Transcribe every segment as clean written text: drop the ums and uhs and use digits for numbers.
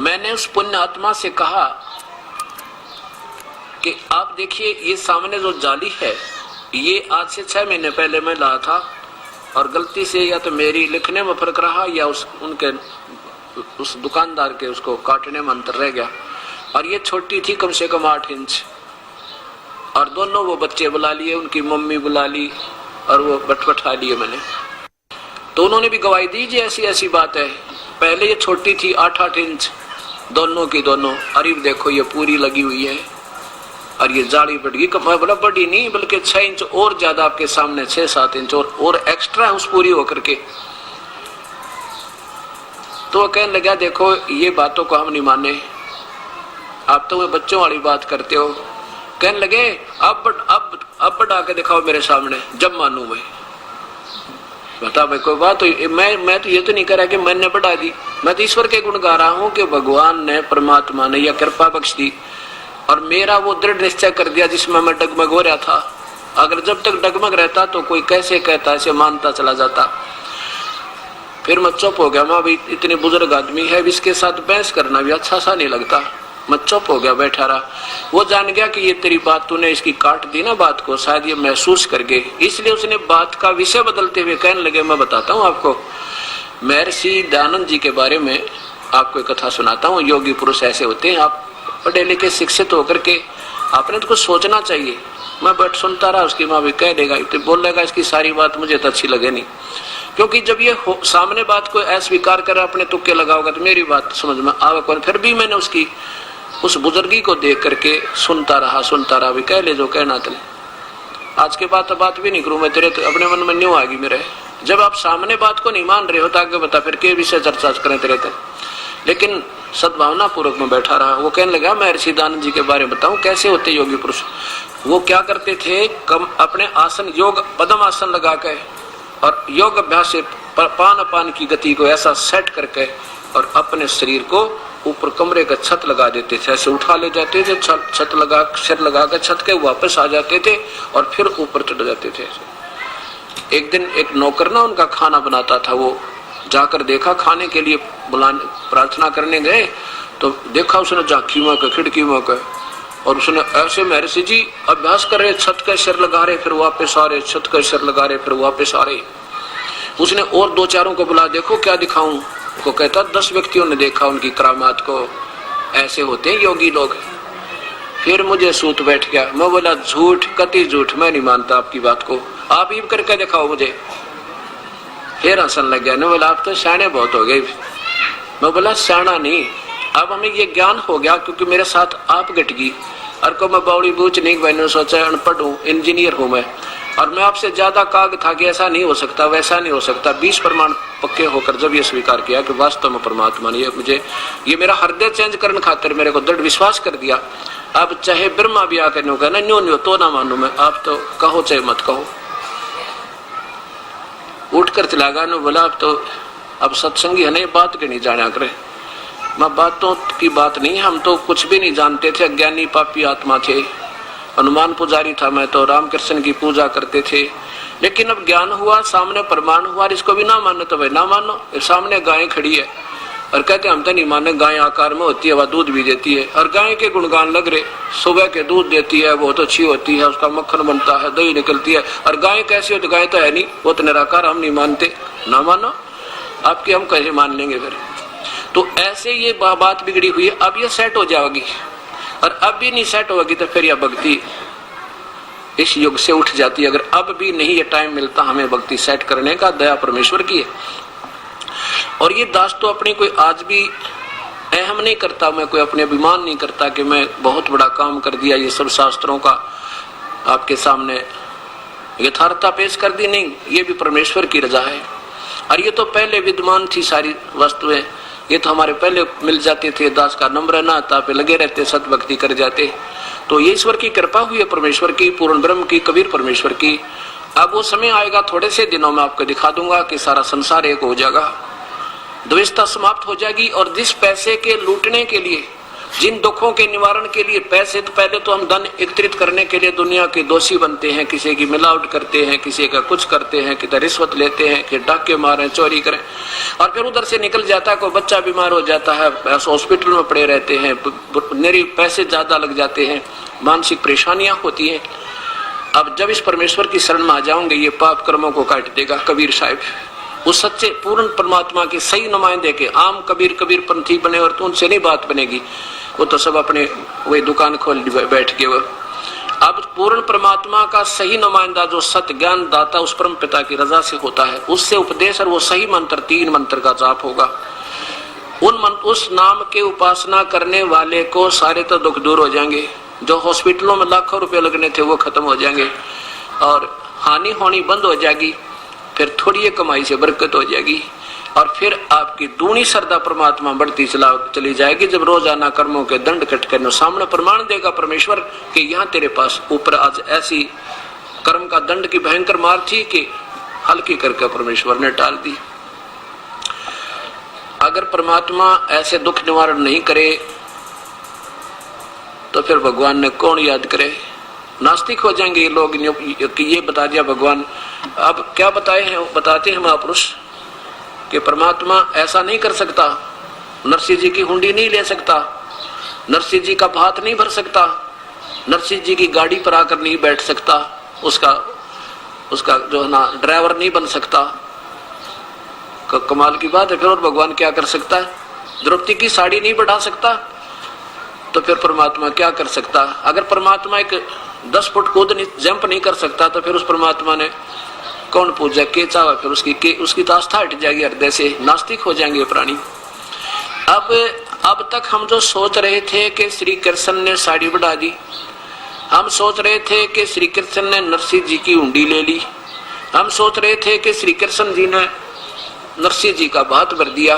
मैंने उस पुण्य आत्मा से कहा कि आप देखिए, ये सामने जो जाली है ये आज से 6 महीने पहले मैं लाया था, और गलती से या तो मेरी लिखने में फर्क रहा या उस दुकानदार के उसको काटने में अंतर रह गया, और ये छोटी थी कम से कम 8 इंच। और दोनों वो बच्चे बुला लिए, उनकी मम्मी बुला ली और वो बटबटा लिए मैंने। तो उन्होंने भी गवाही दी जी ऐसी ऐसी बात है। पहले ये छोटी थी 8-8 इंच दोनों की दोनों, अरे देखो ये पूरी लगी हुई है और ये जाली बढ़ गई, बोला बड़ी नहीं बल्कि 6 इंच और ज्यादा आपके सामने 6-7 इंच और एक्स्ट्रा है उस पूरी होकर के। तो वो कहने लगा देखो ये बातों को हम नहीं माने, आप तो वो बच्चों वाली बात करते हो। कहने लगे अब बढ़ा के दिखाओ मेरे सामने, जब मानू मैं। बता भाई कोई बात, तो मैं तो ये तो नहीं करा कि मैंने बढ़ा दी, मैं तो ईश्वर के गुण गा रहा हूँ कि भगवान ने परमात्मा ने यह कृपा बख्श दी और मेरा वो दृढ़ निश्चय कर दिया जिसमें मैं डगमग हो रहा था। अगर जब तक डगमग रहता तो कोई कैसे कहता, ऐसे मानता चला जाता। फिर मैं चुप हो गया, मैं भी इतने बुजुर्ग आदमी है, इसके साथ बहस करना भी अच्छा सा नहीं लगता। मैं चुप हो गया, बैठा रहा। वो जान गया कि ये तेरी बात तूने इसकी काट दी ना बात को, शायद ये महसूस कर गए, इसलिए उसने बात का विषय बदलते हुए कहने लगे मैं बताता हूँ आपको, महर्षि दयानंद जी के बारे में आपको एक कथा सुनाता हूँ। योगी पुरुष ऐसे होते हैं, आप पढ़े लिखे शिक्षित होकर के आपने तो कुछ सोचना चाहिए। मैं बैठ सुनता रहा, उसकी माँ भी कह देगा तो बोलेगा इसकी सारी बात मुझे तो अच्छी लगे नहीं, क्योंकि जब ये सामने बात को अस्वीकार कर अपने तुक्के लगाओगा तो मेरी बात समझ में आवे। फिर भी मैंने उसकी उस बुजुर्गी को देख करके सुनता रहा, भी कह ले जो कहना तेरे। आज के बाद तो बात भी नहीं करूं मैं, तेरे तो अपने मन में न्यू आएगी मेरे। जब आप सामने बात को नहीं मान रहे हो तो आगे बता फिर के विषय चर्चा करें तेरे ते। लेकिन सद्भावना पूर्वक में बैठा रहा। वो कहने लगा मैं महर्षि दयानंद जी के बारे में बताऊं कैसे होते योगी पुरुष। वो क्या करते थे, कम अपने आसन योग पद्म आसन लगा के और योग अभ्यास से पान अपान की गति को ऐसा सेट करके और अपने शरीर को ऊपर कमरे का छत लगा देते थे, ऐसे उठा ले जाते थे, छत लगा सिर लगा कर छत के वापस आ जाते थे और फिर ऊपर चढ़ जाते थे। एक दिन एक नौकर ना उनका खाना बनाता था, वो जाकर देखा, खाने के लिए बुलाने प्रार्थना करने गए तो देखा उसने झांकी में खिड़की में और उसने ऐसे महर्षि जी अभ्यास कर रहे, छत का सिर लगा रहे फिर वापस आ रहे, छत का सिर लगा रहे फिर वापस आ रहे। उसने और 2-4 को बुला, देखो क्या दिखाऊं। को कहता 10 व्यक्तियों ने देखा उनकी करामात को, ऐसे होते हैं योगी लोग। फिर मुझे सूत बैठ गया, मैं बोला झूठ, कति झूठ, मैं नहीं मानता आपकी बात को, आप ही करके दिखाओ मुझे। फिर हंसन लग गया, बोला आप तो सियाने बहुत हो गए। मैं बोला सियाना नहीं, अब हमें ये ज्ञान हो गया क्योंकि मेरे साथ आप घट गई। और को मैं बावड़ी बूझ नहीं, मैंने सोचा अनपढ़ हूँ, इंजीनियर हूँ मैं, और मैं आपसे ज्यादा काग था कि ऐसा नहीं हो सकता वैसा नहीं हो सकता। 20 प्रमाण पक्के होकर जब ये स्वीकार किया कि वास्तव में परमात्मा ने मुझे ये मेरा हृदय चेंज करने खातिर मेरे को दृढ़ विश्वास कर दिया। अब चाहे ब्रह्मा भी आकर न्यू कहना न्यू तो ना मानू मैं, आप तो कहो चाहे मत कहो। उठकर चला गया, बोला अब तो अब सत्संगी है ना, बात के नहीं जाना करे। मैं बातों की बात नहीं, हम तो कुछ भी नहीं जानते थे, अज्ञानी पापी आत्मा थे। हनुमान पुजारी था मैं तो, रामकृष्ण की पूजा करते थे। लेकिन अब ज्ञान हुआ, सामने प्रमाण हुआ, इसको भी ना मानो तो भाई ना मानो। सामने गाय खड़ी है और कहते हम तो नहीं माने, गाय आकार में होती है, वह दूध भी देती है और गाय के गुणगान लग रहे, सुबह के दूध देती है, बहुत अच्छी होती है, उसका मक्खन बनता है, दही निकलती है। और गाय कैसी होती, गाय तो है नहीं, वो तो निराकार, हम नहीं मानते, ना मानो आपकी, हम कैसे मान लेंगे फिर। तो ऐसे ये बात बिगड़ी हुई है, अब ये सेट हो जाएगी और अब भी नहीं सेट होगी तो फिर यह भक्ति इस युग से उठ जाती है। अगर अब भी नहीं ये टाइम मिलता हमें भक्ति सेट करने का, दया परमेश्वर की है। और ये दास तो अपनी कोई आज भी अहम नहीं करता, मैं कोई अपने अभिमान नहीं करता कि मैं बहुत बड़ा काम कर दिया, ये सब शास्त्रों का आपके सामने यथार्थता पेश कर दी, नहीं, ये भी परमेश्वर की रजा है। और ये तो पहले विद्यमान थी सारी वस्तुएं, ये तो हमारे पहले मिल जाते थे, दास का नम्र ना था पे लगे रहते, सतभक्ति कर जाते। तो ये ईश्वर की कृपा हुई है, परमेश्वर की, पूर्ण ब्रह्म की, कबीर परमेश्वर की। अब वो समय आएगा, थोड़े से दिनों में आपको दिखा दूंगा कि सारा संसार एक हो जाएगा, द्वेषता समाप्त हो जाएगी। और जिस पैसे के लूटने के लिए जिन दुखों के निवारण के लिए पैसे, तो पहले तो हम धन एकत्रित करने के लिए दुनिया के दोषी बनते हैं, किसी की मिलावट करते हैं, किसी का कुछ करते हैं, किधर रिश्वत लेते हैं, कि डाके मारें, चोरी करें, और फिर उधर से निकल जाता है, कोई बच्चा बीमार हो जाता है, हॉस्पिटल में पड़े रहते हैं, मेरे पैसे ज्यादा लग जाते हैं, मानसिक परेशानियां होती हैं। अब जब इस परमेश्वर की शरण में आ जाओगे, ये पाप कर्मों को काट देगा। कबीर साहब उस सच्चे पूर्ण परमात्मा के सही नुमाइंदे के, आम कबीर कबीर पंथी बने और तो उनसे नहीं बात बनेगी, वो तो सब अपने वही दुकान खोल बैठ गए। वो अब पूर्ण परमात्मा का सही नुमाइंदा जो सत्य ज्ञान दाता उस परम पिता की रजा से होता है, उससे उपदेश और वो सही मंत्र, 3 मंत्र का जाप होगा। उस नाम के उपासना करने वाले को सारे तो दुख दूर हो जाएंगे, जो हॉस्पिटलों में लाखों रुपए लगने थे वो खत्म हो जाएंगे, और हानि होनी बंद हो जाएगी, फिर थोड़ी कमाई से बरकत हो जाएगी, और फिर आपकी दूनी श्रद्धा परमात्मा बढ़ती चली जाएगी। जब रोजाना कर्मों के दंड कट करने सामने प्रमाण देगा परमेश्वर कि यहाँ तेरे पास ऊपर आज ऐसी कर्म का दंड की भयंकर मार थी कि हल्की करके परमेश्वर ने टाल दी। अगर परमात्मा ऐसे दुख निवारण नहीं करे तो फिर भगवान ने कौन याद करे? नास्तिक हो जाएंगे ये लोग कि ये बता दिया भगवान। अब क्या बताते हैं महापुरुष कि परमात्मा ऐसा नहीं कर सकता, नरसिंह जी की हुंडी नहीं ले सकता, नरसिंह जी का भात नहीं भर सकता, नरसिंह जी की गाड़ी पर आकर नहीं बैठ सकता, उसका जो है ना ड्राइवर नहीं बन सकता। कमाल की बात है। फिर और भगवान क्या कर सकता है? द्रौपदी की साड़ी नहीं बढ़ा सकता तो फिर परमात्मा क्या कर सकता? अगर परमात्मा एक 10 फुट कूद जंप नहीं कर सकता तो फिर उस परमात्मा ने कौन पूजा के चावा? फिर उसकी तो आस्था हट जाएगी हृदय से, नास्तिक हो जाएंगे प्राणी। अब तक हम जो सोच रहे थे कि श्री कृष्ण ने साड़ी बढ़ा दी, हम सोच रहे थे कि श्री कृष्ण ने नरसिंह जी की हुंडी ले ली, हम सोच रहे थे कि श्री कृष्ण जी ने नरसिंह जी का भात भर दिया।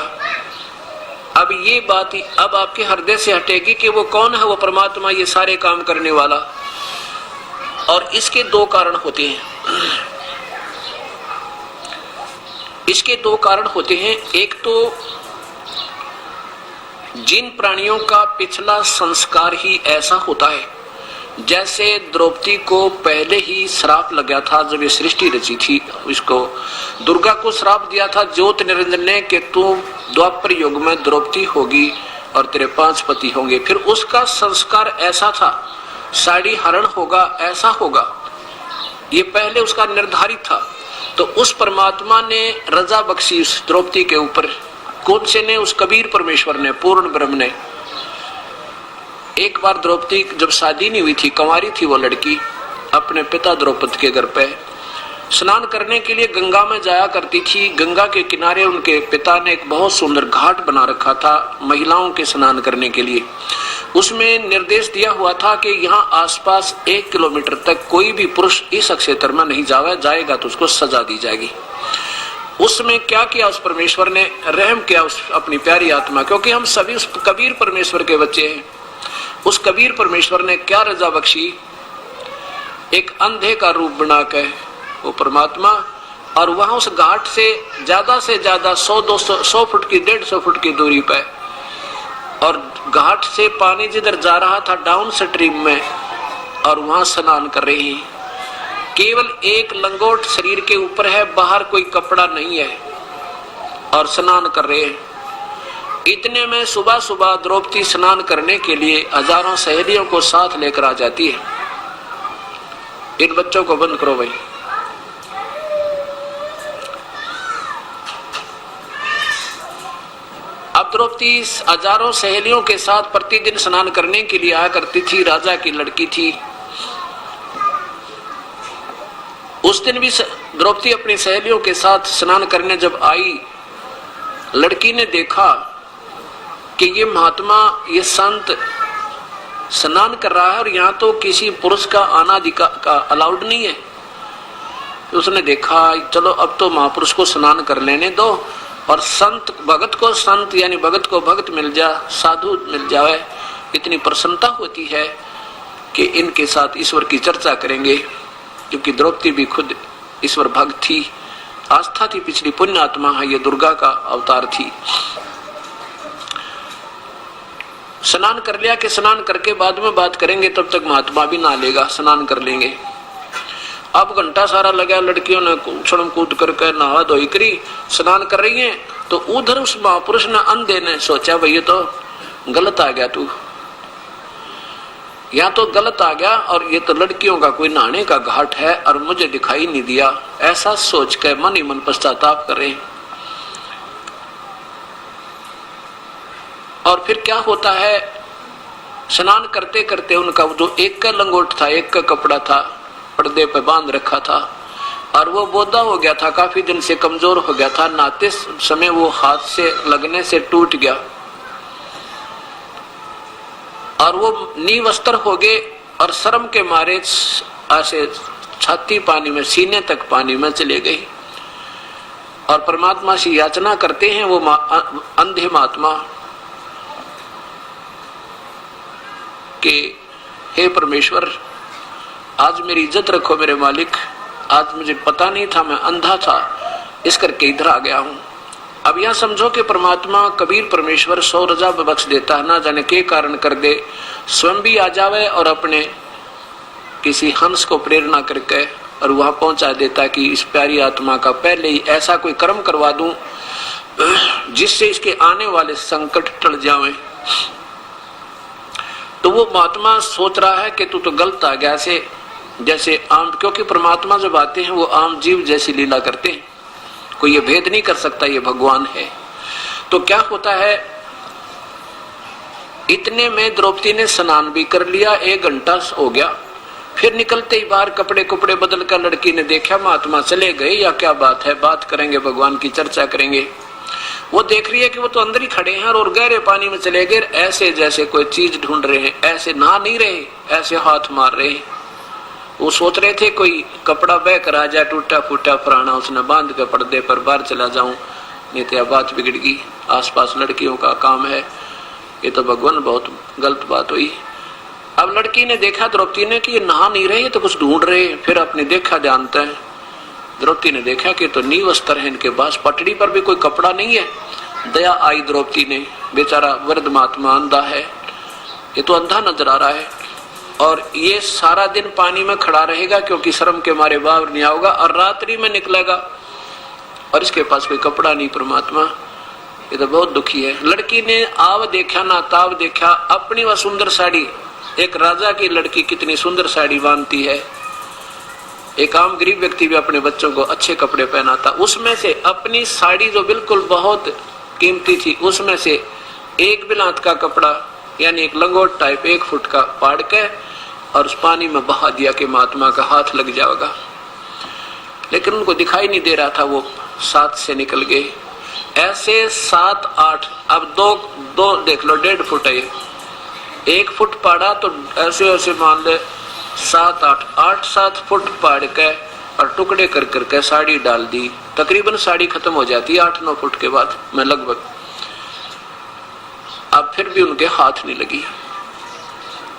अब ये बात अब आपके हृदय से हटेगी कि वो कौन है? वो परमात्मा, ये सारे काम करने वाला। और इसके 2 कारण होते हैं। इसके 2 कारण होते हैं। एक तो जिन प्राणियों का पिछला संस्कार ही ऐसा होता है, जैसे द्रौपदी को पहले ही श्राप लगा था जब ये सृष्टि रची थी, इसको दुर्गा को श्राप दिया था ज्योत निरंजन ने कि तू द्वापर युग में द्रौपदी होगी और तेरे 5 पति होंगे। फिर उसका संस्कार ऐसा था, साड़ी हरण होगा, ऐसा होगा, ये पहले उसका निर्धारित था। तो उस परमात्मा ने रजा बख्शी उस द्रौपदी के ऊपर। कौन से ने? उस कबीर परमेश्वर ने, पूर्ण ब्रह्म ने। एक बार द्रौपदी जब शादी नहीं हुई थी, कंवारी थी वो लड़की, अपने पिता द्रौपद के घर पे स्नान करने के लिए गंगा में जाया करती थी। गंगा के किनारे उनके पिता ने एक बहुत सुंदर घाट बना रखा था महिलाओं के स्नान करने के लिए। उसमें निर्देश दिया हुआ था कि यहाँ आसपास 1 किलोमीटर तक कोई भी पुरुष इस क्षेत्र में नहीं जाएगा तो उसको सजा दी जाएगी। उसमें क्या किया उस परमेश्वर ने? रहम किया उस अपनी प्यारी आत्मा, क्योंकि हम सभी उस कबीर परमेश्वर के बच्चे हैं। उस कबीर परमेश्वर ने क्या रजा बख्शी? एक अंधे का रूप बना के वो परमात्मा, और वहां उस घाट से ज्यादा 100 फुट की 150 फुट की दूरी पे, और घाट से पानी जिधर जा रहा था डाउन स्ट्रीम में, और वहां स्नान कर रही है। केवल एक लंगोट शरीर के ऊपर है, बाहर कोई कपड़ा नहीं है, और स्नान कर रहे हैं। इतने में सुबह सुबह द्रौपदी स्नान करने के लिए हजारों सहेलियों को साथ लेकर आ जाती है। इन बच्चों को बंद करो भाई। अब द्रौपदी हजारों सहेलियों के साथ प्रतिदिन स्नान करने के लिए आया करती थी। राजा की लड़की थी। उस दिन भी द्रौपदी अपनी सहेलियों के साथ स्नान करने जब आई, लड़की ने देखा कि ये महात्मा, ये संत स्नान कर रहा है और यहाँ तो किसी पुरुष का आना का अलाउड नहीं है। उसने देखा चलो अब तो महापुरुष को स्नान कर लेने दो, और संत भगत को संत यानी भगत को भगत मिल जा, साधु मिल जाए, इतनी प्रसन्नता होती है कि इनके साथ ईश्वर की चर्चा करेंगे। क्योंकि द्रौपदी भी खुद ईश्वर भक्त थी, आस्था थी, पिछली पुण्य आत्मा है, ये दुर्गा का अवतार थी। स्नान कर लिया कि स्नान करके बाद में बात करेंगे, तब तक महात्मा भी नहा लेगा, स्नान कर लेंगे। अब घंटा सारा लगा, लड़कियों ने उछड़ कूद करके नहा धोई करी, स्नान कर रही हैं, तो उधर उस महापुरुष ने अंधे ने सोचा भाई ये तो गलत आ गया, तू या तो गलत आ गया और ये तो लड़कियों का कोई नहाने का घाट है और मुझे दिखाई नहीं दिया, ऐसा सोच के मन ही मन पश्चाताप करें। और फिर क्या होता है, स्नान करते करते उनका जो एक का लंगोट था, एक का कपड़ा था, पर्दे पे बांध रखा था और वो बोधा हो गया था, काफी दिन से कमजोर हो गया था, नहाते समय वो हाथ से लगने से टूट गया और वो नीवस्त्र हो गए और शर्म के मारे ऐसे छाती पानी में, सीने तक पानी में चले गए और परमात्मा से याचना करते हैं वो अंधे महात्मा कि हे परमेश्वर, आज मेरी इज्जत रखो मेरे मालिक, आज मुझे पता नहीं था, मैं अंधा था, इस करके इधर आ गया हूं। अब यहां समझो कि परमात्मा कबीर परमेश्वर 100 रजा बख्श देता है, ना जाने के कारण कर दे, स्वयं भी आ जावे और अपने किसी हंस को प्रेरणा करके और वहां पहुंचा देता कि इस प्यारी आत्मा का पहले ही ऐसा कोई कर्म करवा दूं जिससे इसके आने वाले संकट टल जावे। तो वो महात्मा सोच रहा है कि तू तो गलत आ गया, ऐसे जैसे आम, क्योंकि परमात्मा जब आते हैं वो आम जीव जैसी लीला करते हैं, कोई ये भेद नहीं कर सकता ये भगवान है। तो क्या होता है, इतने में द्रौपदी ने स्नान भी कर लिया, 1 घंटा हो गया, फिर निकलते ही बाहर कपड़े कुपड़े बदल कर लड़की ने देखा महात्मा चले गए या क्या बात है, बात करेंगे, भगवान की चर्चा करेंगे। वो देख रही है कि वो तो अंदर ही खड़े हैं और गहरे पानी में चले गए, ऐसे जैसे कोई चीज ढूंढ रहे हैं, ऐसे नहा नहीं रहे, ऐसे हाथ मार रहे हैं। वो सोच रहे थे कोई कपड़ा बह कर आ जाए, टूटा फूटा पुराना, उसने बांध के पर्दे पर बाहर चला जाऊं, नहीं तो बात बिगड़गी, आसपास लड़कियों का काम है, ये तो भगवान बहुत गलत बात हुई। अब लड़की ने देखा द्रौपदी ने कि ये नहा नहीं रहे, ये तो कुछ ढूंढ रहे, फिर अपने देखा जानते हैं, द्रौपदी ने देखा कि तो नींव वस्त्र है इनके पास, पटड़ी पर भी कोई कपड़ा नहीं है। दया आई द्रौपदी ने, बेचारा वृद्ध महात्मा अंधा है, ये तो अंधा नजर आ रहा है और ये सारा दिन पानी में खड़ा रहेगा क्योंकि शर्म के मारे बाहर नहीं आएगा और रात्रि में निकलेगा और इसके पास कोई कपड़ा नहीं। परमात्मा ये तो बहुत दुखी है। लड़की ने आव देखा ना ताव देखा, अपनी वह सुंदर साड़ी, एक राजा की लड़की कितनी सुंदर साड़ी बांधती है, एक आम गरीब व्यक्ति भी अपने बच्चों को अच्छे कपड़े पहनाता, उसमें से अपनी साड़ी जो बिल्कुल बहुत कीमती थी उसमें से एक बिलात का कपड़ा यानी एक लंगोट टाइप 1 फुट का फाड़ के और उस पानी में बहा दिया कि महात्मा का हाथ लग जाएगा, लेकिन उनको दिखाई नहीं दे रहा था, वो 7 से निकल गए। ऐसे 7 8 अब दो देख लो, 1.5 फुट है, 1 फुट पाड़ा तो ऐसे ऐसे मान ले 7 8 7 फुट पाड़ के और टुकड़े कर करके साड़ी डाल दी, तकरीबन साड़ी खत्म हो जाती है 8-9 फुट के बाद में लगभग। अब फिर भी उनके हाथ नहीं लगी।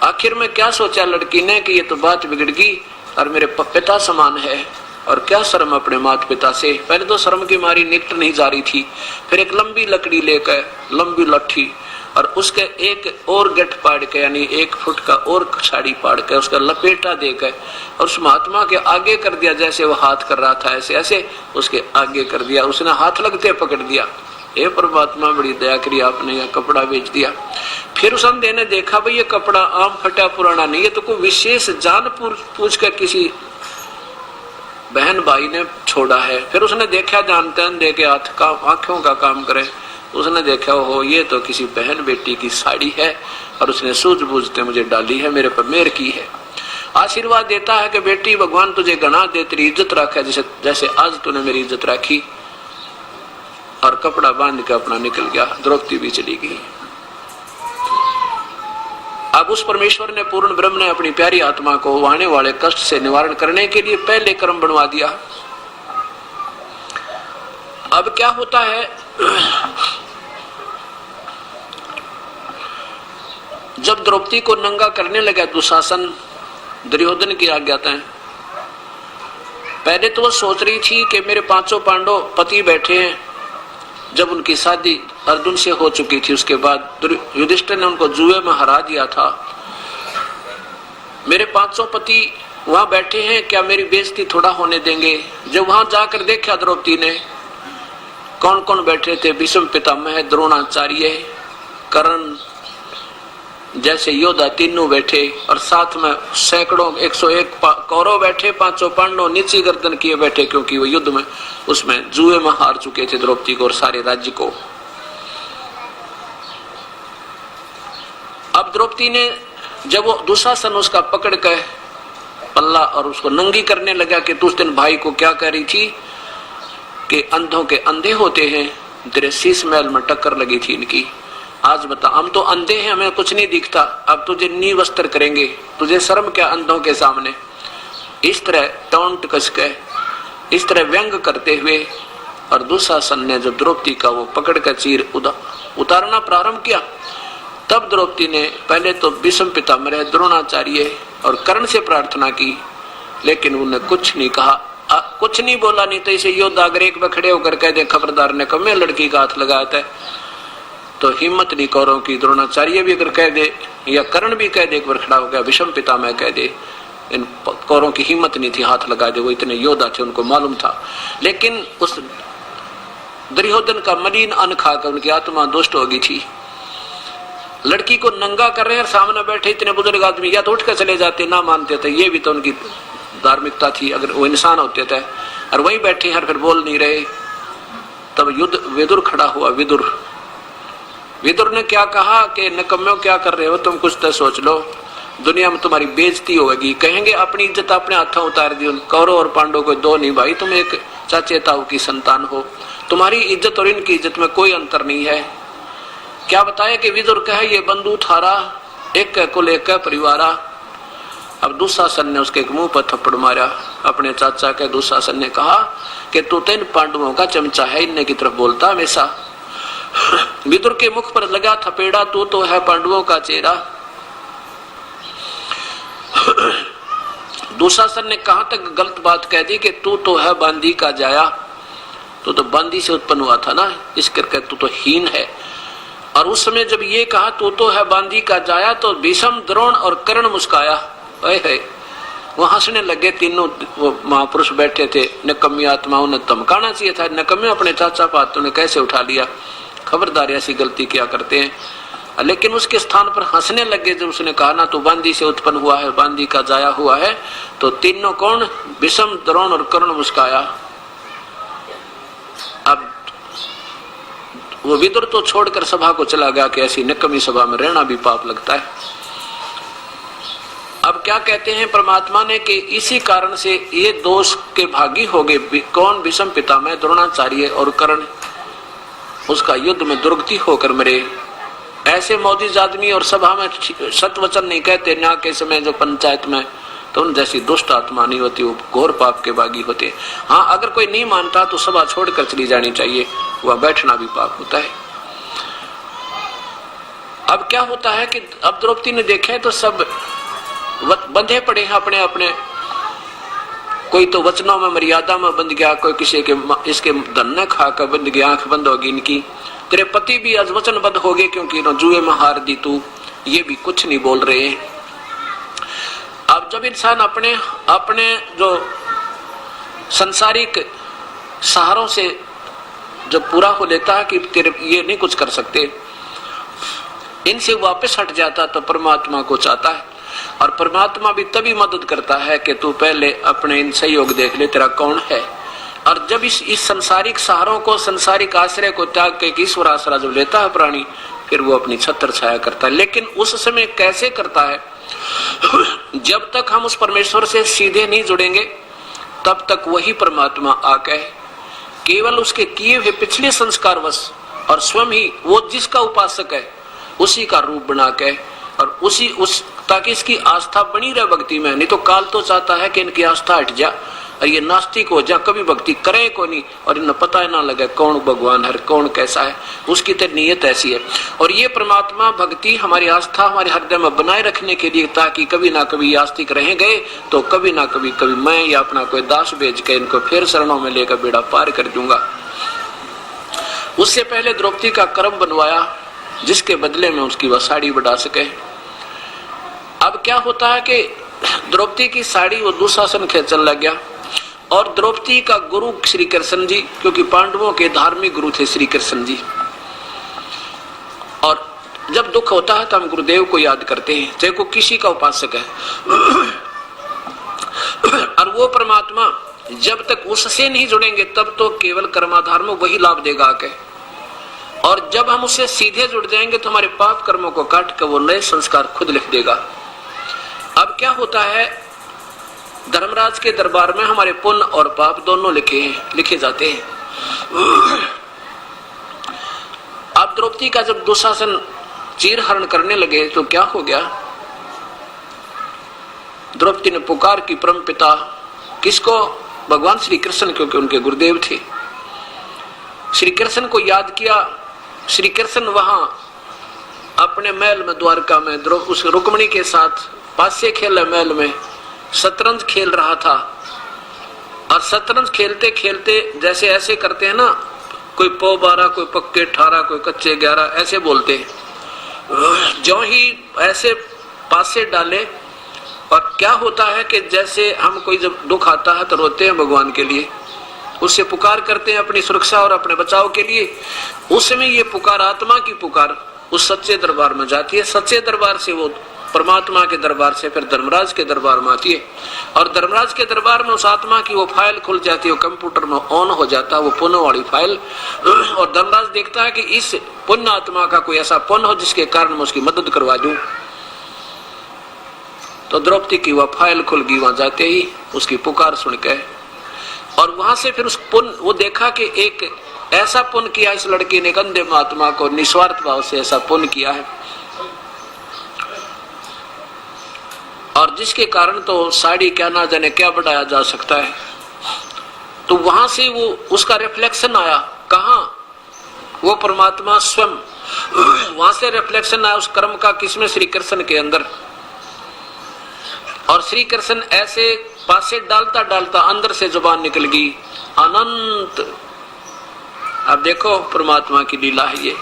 आखिर में क्या सोचा लड़की ने कि ये तो बात बिगड़ गई और मेरे पिता समान है और क्या शर्म अपने माता पिता से। पहले तो शर्म की मारी निकट नहीं जा रही थी, फिर एक लंबी लकड़ी लेकर, लंबी लट्ठी और उसके एक और गठ पाड़ के यानी 1 फुट का और साड़ी पाड़ के उसका लपेटा देकर और उस महात्मा के आगे कर दिया, जैसे वो हाथ कर रहा था ऐसे ऐसे उसके आगे कर दिया, उसने हाथ लगते पकड़ दिया। हे परमात्मा बड़ी दया करी आपने, यह कपड़ा बेच दिया। फिर उस अंधे ने देखा भाई ये कपड़ा आम फटा पुराना नहीं है, तो कोई विशेष जान पूछ कर किसी बहन भाई ने छोड़ा है। फिर उसने देखा, जानते अंधे के हाथ का आंखों का काम करे, उसने देखा हो ये तो किसी बहन बेटी की साड़ी है और उसने सूझबूझते मुझे डाली है, मेरे पर मेहर की है। आशीर्वाद देता है कि बेटी भगवान तुझे गणा दे, तेरी इज्जत रखे जैसे आज तूने मेरी इज्जत रखी। और कपड़ा बांध के अपना निकल गया, द्रौपदी भी चली गई। अब उस परमेश्वर ने, पूर्ण ब्रह्म ने अपनी प्यारी आत्मा को आने वाले कष्ट से निवारण करने के लिए पहले कर्म बनवा दिया। अब क्या होता है, जब द्रौपदी को नंगा करने लगा दुशासन, दुर्योधन की आज्ञाएं, पहले तो वो सोच रही थी कि मेरे 5 पांडव पति बैठे हैं, जब उनकी शादी अर्जुन से हो चुकी थी। उसके बाद युधिष्ठिर ने उनको जुए में हरा दिया था। मेरे 500 पति वहां बैठे हैं, क्या मेरी बेइज्जती थोड़ा होने देंगे? जब वहां जाकर देखा द्रौपदी ने कौन कौन बैठे थे, भीष्म पितामह, द्रोणाचार्य, कर्ण जैसे योद्धा तीनों बैठे, और साथ में सैकड़ों 101 कौरव बैठे, 500 पांडव नीची गर्दन किए बैठे, क्योंकि वो युद्ध में उसमें जुए में हार चुके थे द्रौपदी को और सारे राज्य को। अब द्रौपदी ने जब वो दुशासन उसका पकड़ कर पल्ला और उसको नंगी करने लगा कि तू उस दिन भाई को क्या कह रही थी कि अंधों के अंधे होते हैं, तेरे शीश महल में टक्कर लगी थी इनकी, आज बता हम तो अंधे हैं, हमें कुछ नहीं दिखता, अब तुझे नी वस्त्र करेंगे, तुझे शर्म क्या अंधों के सामने। इस तरह टोंट कस के, इस तरह व्यंग करते हुए, और दुशासन ने जब द्रौपदी का वो पकड़ कर चीर उतारना प्रारंभ किया, तब द्रौपदी ने पहले तो भीष्म पितामह, द्रोणाचार्य और कर्ण से प्रार्थना की, लेकिन उन्हें कुछ नहीं कहा, कुछ नहीं बोला। नहीं तो इसे योद्धा अगर एक में खड़े होकर कह दे खबरदार ने कब मैं लड़की का हाथ लगाया था, तो हिम्मत नहीं कौरों की। द्रोणाचार्य भी अगर कह दे या कर्ण भी कह दे, एक बार खड़ा हो गया, भीष्म पितामह कह दे, इन कौरों की हिम्मत नहीं थी हाथ लगा दे, वो इतने योद्धा थे, उनको मालूम था। लेकिन उस दुर्योधन का मलिन अन्न खाकर उनकी आत्मा दुष्ट हो गई थी। लड़की को नंगा कर रहे हैं, सामने बैठे इतने बुजुर्ग आदमी या तो उठ कर चले जाते, ना मानते थे, ये भी तो उनकी धार्मिकता थी, अगर वो इंसान होते थे, और वही बैठे हैं फिर बोल नहीं रहे। तब युद्ध विदुर खड़ा हुआ। विदुर ने क्या कहा कि नकम्यों क्या कर रहे हो तुम, कुछ तो सोच लो, दुनिया में तुम्हारी बेइज्जती होगी, कहेंगे अपनी इज्जत अपने हाथों उतार दी। कौरव और पांडव को दो नहीं भाई, तुम एक चाचे ताऊ की संतान हो, तुम्हारी इज्जत और इनकी इज्जत में कोई अंतर नहीं है। क्या बताया कि विदुर कहे ये बंधु थारा, एक कुल एक परिवारा। अब दुशासन ने उसके मुंह पर थप्पड़ मारा, अपने चाचा के। दुशासन ने कहा कि तू तो इन पांडवों का चमचा है, इनने की तरफ बोलता हमेशा। विदुर के मुख पर लगा थपेड़ा, तू तो है पांडवों का चेहरा। दुशासन ने कहां तक गलत बात कह दी कि तू तो है बांदी का जाया, तो बांदी से उत्पन्न हुआ था ना, इस करके तू तो हीन है। और उस समय जब ये कहा तू तो है बांदी का जाया, तो भीष्म, द्रोण और कर्ण मुस्काया, है वो हंसने लगे। तीनों वो महापुरुष बैठे थे, नकम्मी आत्माओं ने धमकाना चाहिए था, नकम्मे अपने चाचा पातों ने कैसे उठा लिया, खबरदार ऐसी गलती क्या करते हैं। लेकिन उसके स्थान पर हंसने लगे जब उसने कहा ना तू बांदी से उत्पन्न हुआ है, बांदी का जाया हुआ है, तो तीनों कौन, भीष्म, द्रोण और कर्ण मुस्काया। अब वो विदुर तो छोड़कर सभा को चला गया कि ऐसी नकमी सभा में रहना भी पाप लगता है। अब क्या कहते हैं परमात्मा ने कि इसी कारण से ये दोष के भागी हो गए। कौन, भीष्म पितामह, द्रोणाचार्य और कर्ण उसका युद्ध में दुर्गति होकर मरे। ऐसे मौजिज आदमी और सभा में सत वचन नहीं कहते ना के समय जो पंचायत में, तो उन जैसी दुष्ट आत्मा नहीं होती, वो घोर पाप के भागी होते। हाँ, अगर कोई नहीं मानता तो सभा छोड़कर चली जानी चाहिए, वह बैठना भी पाप होता है। अब क्या होता है कि अब द्रौपदी ने देखे तो सब बंधे पड़े हैं अपने अपने, कोई तो वचनों में मर्यादा में बंध गया, कोई किसी के इसके धन न खाकर बंध गया, आंख बंद होगी इनकी। तेरे पति भी आज वचनबद्ध हो गए क्योंकि जुए में हार दी तू, ये भी कुछ नहीं बोल रहे हैं। अब जब इंसान अपने अपने जो संसारिक सहारों से जब पूरा हो लेता है कि तेरे ये नहीं कुछ कर सकते, इनसे वापस हट जाता तो परमात्मा को चाहता है। और परमात्मा भी तभी मदद करता है कि तू पहले अपने इन सहयोग देख ले तेरा कौन है। और जब इस संसारिक सहारों को, संसारिक आश्रय को त्याग के ईश्वर आश्रय जब लेता है प्राणी, फिर वो अपनी छत्र छाया करता है। लेकिन उस समय कैसे करता है, जब तक हम उस परमेश्वर से सीधे नहीं जुड़ेंगे तब तक वही परमात्मा आके केवल उसके किए हुए पिछले संस्कारवश और स्वयं ही वो जिसका उपासक है उसी का रूप बना के और उस ताकि इसकी आस्था बनी रहे भक्ति में। नहीं तो काल तो चाहता है कि इनकी आस्था हट जा और ये नास्तिक हो जा, कभी भक्ति करे को नहीं और इन्हें पता ही ना लगे कौन भगवान है, कौन कैसा है। उसकी तो नियत ऐसी है। और ये परमात्मा भक्ति हमारी आस्था हमारे हृदय में बनाए रखने के लिए, ताकि कभी ना कभी आस्तिक रह गए तो कभी ना कभी मैं या अपना कोई दास भेज के इनको फिर शरणों में लेकर बेड़ा पार कर दूंगा। उससे पहले द्रौपदी का कर्म बनवाया जिसके बदले में उसकी वह साड़ी बढ़ा सके। अब क्या होता है कि द्रौपदी की साड़ी वो दुशासन खेचने लग गया, और द्रौपदी का गुरु श्री कृष्ण जी, क्योंकि पांडवों के धार्मिक गुरु थे श्री कृष्ण जी, और जब दुख होता है तो हम गुरुदेव को याद करते हैं, चाहे को किसी का उपासक है, और वो परमात्मा जब तक उससे नहीं जुड़ेंगे तब तो केवल कर्माधार में वही लाभ देगा आके, और जब हम उससे सीधे जुड़ जाएंगे तो हमारे पाप कर्मों को काट कर वो नए संस्कार खुद लिख देगा। अब क्या होता है, धर्मराज के दरबार में हमारे पुण्य और पाप दोनों लिखे जाते हैं। अब द्रौपदी का जब दुशासन चीरहरण करने लगे तो क्या हो गया, द्रौपदी ने पुकार की परम पिता किसको, भगवान श्री कृष्ण, क्योंकि उनके गुरुदेव थे। श्री कृष्ण को याद किया। श्री कृष्ण वहां अपने महल में द्वारका में उस रुक्मिणी के साथ पासे खेले महल में शतरंज खेल रहा था, और शतरंज खेलते खेलते जैसे ऐसे करते हैं ना, कोई पौ 12, कोई पक्के 18, कोई कच्चे 11 ऐसे बोलते हैं। जो ही ऐसे पासे डाले, और क्या होता है कि जैसे हम कोई जब दुख आता है तो रोते हैं भगवान के लिए, उससे पुकार करते हैं अपनी सुरक्षा और अपने बचाव के लिए। उस समय ये पुकार, आत्मा की पुकार, उस सच्चे दरबार में जाती है। सच्चे दरबार से वो परमात्मा के दरबार से फिर धर्मराज के दरबार में आती है, और धर्मराज के दरबार में उस आत्मा की वो फाइल खुल जाती है, वो कंप्यूटर में ऑन हो जाता है वो पुण्य वाली फाइल, और धर्मराज देखता है कि इस पुण्य आत्मा का कोई ऐसा पुण्य हो जिसके कारण मैं उसकी मदद करवा दूं। तो द्रौपदी की वह फाइल खुल गई वहां जाते ही उसकी पुकार सुन के, और वहां से फिर उस पुण्य वो देखा कि एक ऐसा पुण्य किया इस लड़की ने, अंधे महात्मा को निस्वार्थ भाव से ऐसा पुण्य किया है, और जिसके कारण तो साड़ी क्या ना जाने क्या बढ़ाया जा सकता है। तो वहां से वो उसका रिफ्लेक्शन आया, कहा वो परमात्मा स्वयं, वहां से रिफ्लेक्शन आया उस कर्म का, किसमें, श्री कृष्ण के अंदर। और श्री कृष्ण ऐसे पासे डालता डालता अंदर से जुबान निकल गई अनंत। अब देखो परमात्मा की लीला है ये।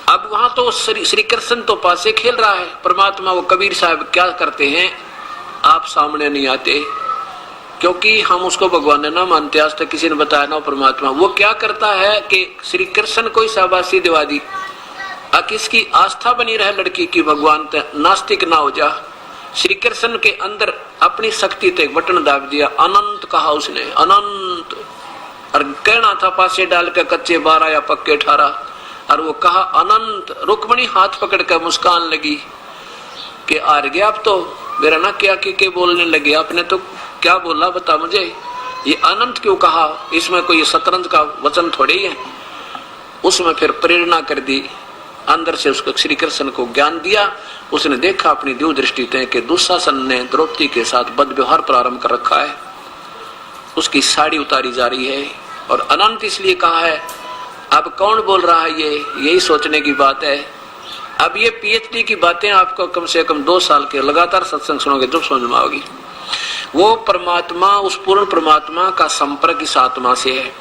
अब वहां तो श्री कृष्ण तो पासे खेल रहा है, परमात्मा वो कबीर साहब क्या करते हैं, आप सामने नहीं आते, क्योंकि हम उसको भगवान ने ना मानते, आज तक किसी ने बताया ना परमात्मा। वो क्या करता है कि श्री कृष्ण को शाबाशी दिवा दी, किसकी आस्था बनी रहे लड़की की, भगवान नास्तिक ना हो जा। श्री कृष्ण के अंदर अपनी शक्ति ते बटन दाब दिया, अनंत कहा उसने, अनंत। और कहना था पासे डाल के कच्चे 12 या पक्के 18, और वो कहा अनंत। रुक्मिणी हाथ पकड़ कर मुस्कान लगी कि हार गया अब तो, मेरा ना क्या के बोलने लगे, आपने तो क्या बोला बता मुझे, ये अनंत क्यों कहा, इसमें कोई शतरंज का वचन थोड़े ही है। उसमें फिर प्रेरणा कर दी, अंदर से उसको श्री कृष्ण को ज्ञान दिया। उसने देखा अपनी दिव्य दृष्टि से कि दुशासन ने द्रौपदी के साथ बदव्यवहार प्रारंभ कर रखा है, उसकी साड़ी उतारी जा रही है, और अनंत इसलिए कहा है। अब कौन बोल रहा है ये, यही सोचने की बात है। अब ये पीएचडी की बातें आपको कम से कम 2 साल के लगातार सत्संग सुनोगे जब समझ में आओगी। वो परमात्मा, उस पूर्ण परमात्मा का संपर्क इस आत्मा से है,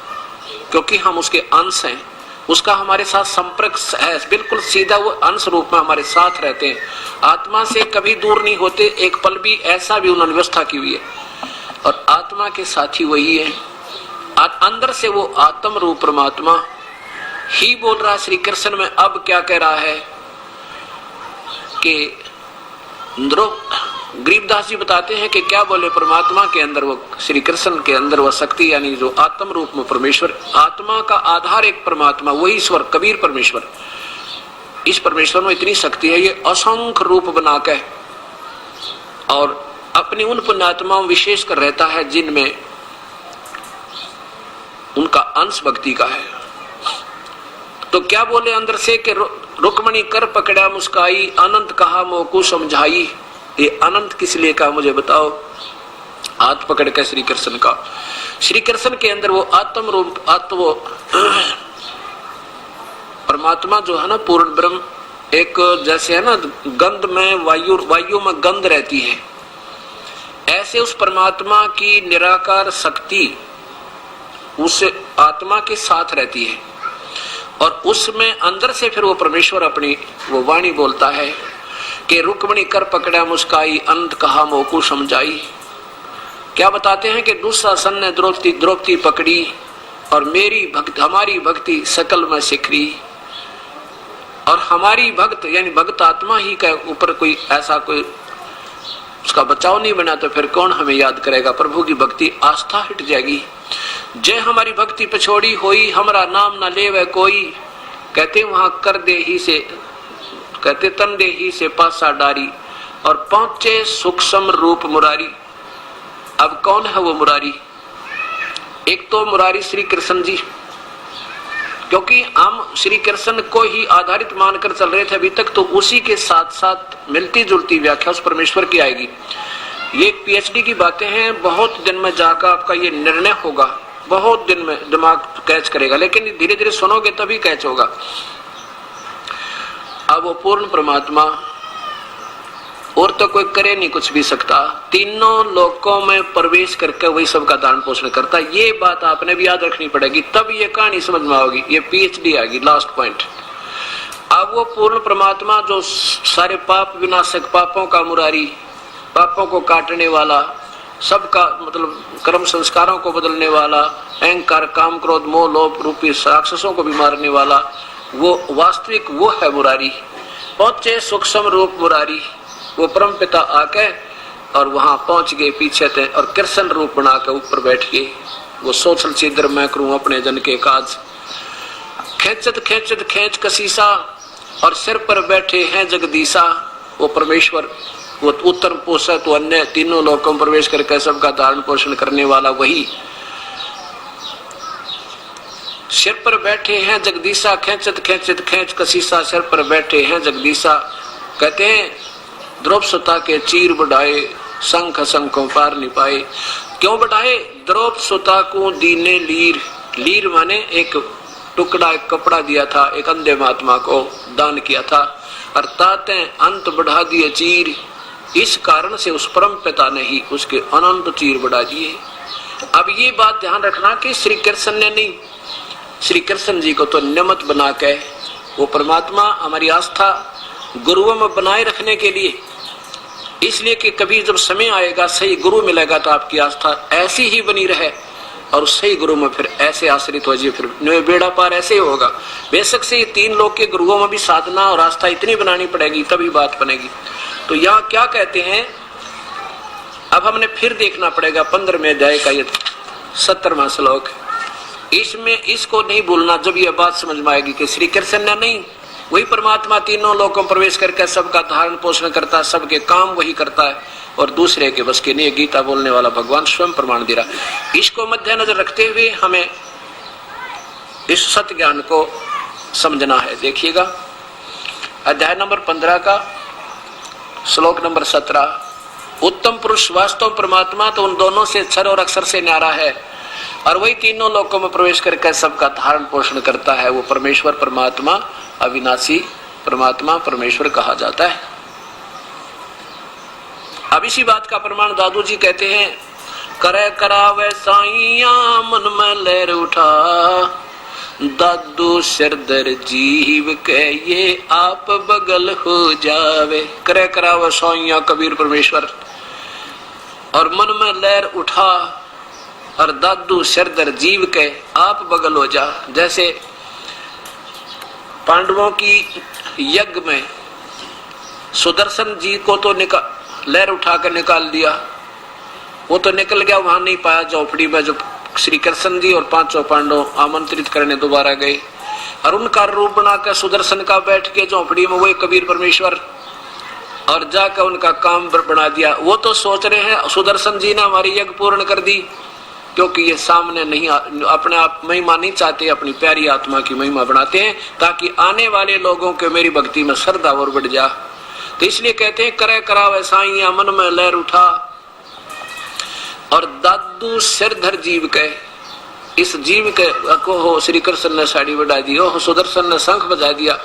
क्योंकि हम उसके अंश हैं, उसका हमारे साथ संपर्क है बिल्कुल सीधा, वो अंश रूप में हमारे साथ रहते हैं, आत्मा से कभी दूर नहीं होते, एक पल भी, ऐसा भी उन्होंने व्यवस्था की हुई है। और आत्मा के साथी वही है, अंदर से वो आत्म रूप परमात्मा ही बोल रहा है श्री कृष्ण में। अब क्या कह रहा है कि गरीबदास जी बताते हैं कि क्या बोले, परमात्मा के अंदर वो श्री कृष्ण के अंदर वो शक्ति, यानी जो आत्म रूप में परमेश्वर, आत्मा का आधार एक परमात्मा, वही ईश्वर कबीर परमेश्वर। इस परमेश्वर में इतनी शक्ति है, ये असंख्य रूप बना के और अपनी उन पुण्यात्माओं विशेष कर रहता है जिनमें उनका अंश भक्ति का है। तो क्या बोले अंदर से कि रुक्मिणी कर पकड़ा मुस्काई, अनंत कहा मोकू समझाई। ये अनंत किस लिए कहा मुझे बताओ। हाथ पकड़ के श्री कृष्ण का, श्री कृष्ण के अंदर वो आत्म रूप, वो परमात्मा जो है ना पूर्ण ब्रह्म, एक जैसे है ना गंध में वायु में गंध रहती है, ऐसे उस परमात्मा की निराकार शक्ति उस आत्मा के साथ रहती है और उसमें अंदर से फिर वो परमेश्वर अपनी वो वाणी बोलता है कि रुक्मणी कर पकड़ा मुस्काई, अंत कहा मोकू समझाई। क्या बताते हैं कि दुशासन ने द्रौपदी पकड़ी और हमारी भक्ति सकल में सिखरी। और हमारी भक्त यानी भक्त आत्मा ही का ऊपर कोई ऐसा कोई उसका बचाव नहीं बना तो फिर कौन हमें याद करेगा। प्रभु की भक्ति आस्था हट जाएगी। जय हमारी भक्ति पछोड़ी होई, हमारा नाम ना ले वह कोई। कहते वहां कर दे ही से, कहते तन दे ही से पासा डारी और पहुंचे सूक्ष्म रूप मुरारी। अब कौन है वो मुरारी? एक तो मुरारी श्री कृष्ण जी, क्योंकि हम श्री कृष्ण को ही आधारित मानकर चल रहे थे अभी तक, तो उसी के साथ साथ मिलती जुलती व्याख्या उस परमेश्वर की आएगी। ये पीएचडी की बातें हैं, बहुत दिन में जाकर आपका ये निर्णय होगा, बहुत दिन में दिमाग कैच करेगा, लेकिन धीरे धीरे सुनोगे तभी कैच होगा। अब वो पूर्ण परमात्मा और तो कोई करे नहीं कुछ भी सकता, तीनों लोकों में प्रवेश करके वही सबका दान पोषण करता। ये बात आपने भी याद रखनी पड़ेगी, तब ये कहानी समझ में आओगी। ये पीएचडी आएगी, लास्ट पॉइंट। अब वो पूर्ण परमात्मा जो सारे पाप विनाशक, पापों का मुरारी, पापों को काटने वाला, सबका मतलब कर्म संस्कारों को बदलने वाला, अहंकार काम क्रोध मोह लोभ रूपी राक्षसों को भी मारने वाला, वो वास्तविक वो है मुरारी। पहुंचे सूक्ष्म रूप मुरारी, वो परम पिता आके और वहां पहुंच गए पीछे थे और कृष्ण रूप बना के ऊपर बैठ गए। वो सोचल छिद्र मैं करूं अपने जन के काज, खेचत खेचत खेच कसीसा और सिर पर बैठे हैं जगदीशा। वो परमेश्वर वो उत्तर पोषा तो अन्य तीनों लोकों में प्रवेश करके सबका धारण पोषण करने वाला वही। सिर पर बैठे हैं जगदीशा, खेचत खेचत खेच कसीसा, सिर पर बैठे हैं जगदीशा। कहते हैं द्रौप सुता के चीर बढ़ाए, शंख शंखों पार नहीं पाए। क्यों बढ़ाए? द्रौप सुता को दीने लीर, लीर माने एक टुकड़ा, एक कपड़ा दिया था, एक अंधे महात्मा को दान किया था, अर्थात अंत बढ़ा दिए चीर। इस कारण से उस परम पिता ने ही उसके अनंत चीर बढ़ा दिए। अब ये बात ध्यान रखना कि श्री कृष्ण ने नहीं, श्री कृष्ण जी को तो नियमित बना के वो परमात्मा हमारी आस्था गुरुओं में बनाए रखने के लिए, इसलिए कि कभी जब समय आएगा सही गुरु मिलेगा तो आपकी आस्था ऐसी ही बनी रहे और सही गुरु में फिर ऐसे आश्रित हो जाए, फिर बेड़ा पार ऐसे ही होगा। बेशक से ये तीन लोग के गुरुओं में भी साधना और आस्था इतनी बनानी पड़ेगी तभी बात बनेगी। तो यहाँ क्या कहते हैं, अब हमने फिर देखना पड़ेगा 15वें अध्याय का ये 70वां श्लोक। इसमें इसको नहीं भूलना जब ये बात समझ में आएगी कि श्री कृष्ण ने नहीं, वही परमात्मा तीनों लोगों में प्रवेश करके सबका धारण पोषण करता है, सबके काम वही करता है और दूसरे के बस के नहीं। गीता बोलने वाला भगवान स्वयं प्रमाण दे रहा। इसको मद्देनजर रखते हुए हमें इस सत्य ज्ञान को समझना है। देखिएगा अध्याय नंबर 15 का श्लोक नंबर 17। उत्तम पुरुष वास्तव परमात्मा तो उन दोनों से अक्षर और अक्षर से न्यारा है और वही तीनों लोकों में प्रवेश करके सबका धारण पोषण करता है। वो परमेश्वर परमात्मा अविनाशी परमात्मा परमेश्वर कहा जाता है। अब इसी बात का प्रमाण दादू जी कहते हैं, करे करावे साइया मन में लहर उठा, दादू सिरदर जीव के ये आप बगल हो जावे। करे करावे साइया कबीर परमेश्वर और मन में लहर उठा और दादू सिरदर जीव के आप बगल हो जा। जैसे पांडवों की यज्ञ में सुदर्शन जी को तो लहर उठाकर निकाल दिया, वो तो निकल गया, वहां नहीं पाया झोपड़ी में। जो श्री कृष्ण जी और पांचों पांडव आमंत्रित करने दोबारा गए और उनका रूप बनाकर सुदर्शन का बैठ के झोपड़ी में वही कबीर परमेश्वर और जाकर उनका काम बना दिया। वो तो सोच रहे हैं सुदर्शन जी ने हमारी यज्ञ पूर्ण कर दी, क्योंकि ये सामने नहीं अपने आप महिमा नहीं चाहते, अपनी प्यारी आत्मा की महिमा बनाते हैं ताकि आने वाले लोगों के मेरी भक्ति में श्रद्धा और बढ़ जा। तो इसलिए कहते हैं करे करावे साइया मन में लहर उठा और दादू सिरधर जीव के, इस जीव के को हो श्री कृष्ण ने साड़ी बढ़ा दी, हो सुदर्शन ने शंख बजा दिया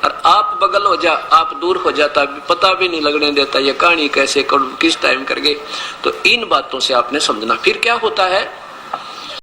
और आप बगल हो जा, आप दूर हो जाता, पता भी नहीं लगने देता ये कहानी कैसे किस टाइम कर गए। तो इन बातों से आपने समझना। फिर क्या होता है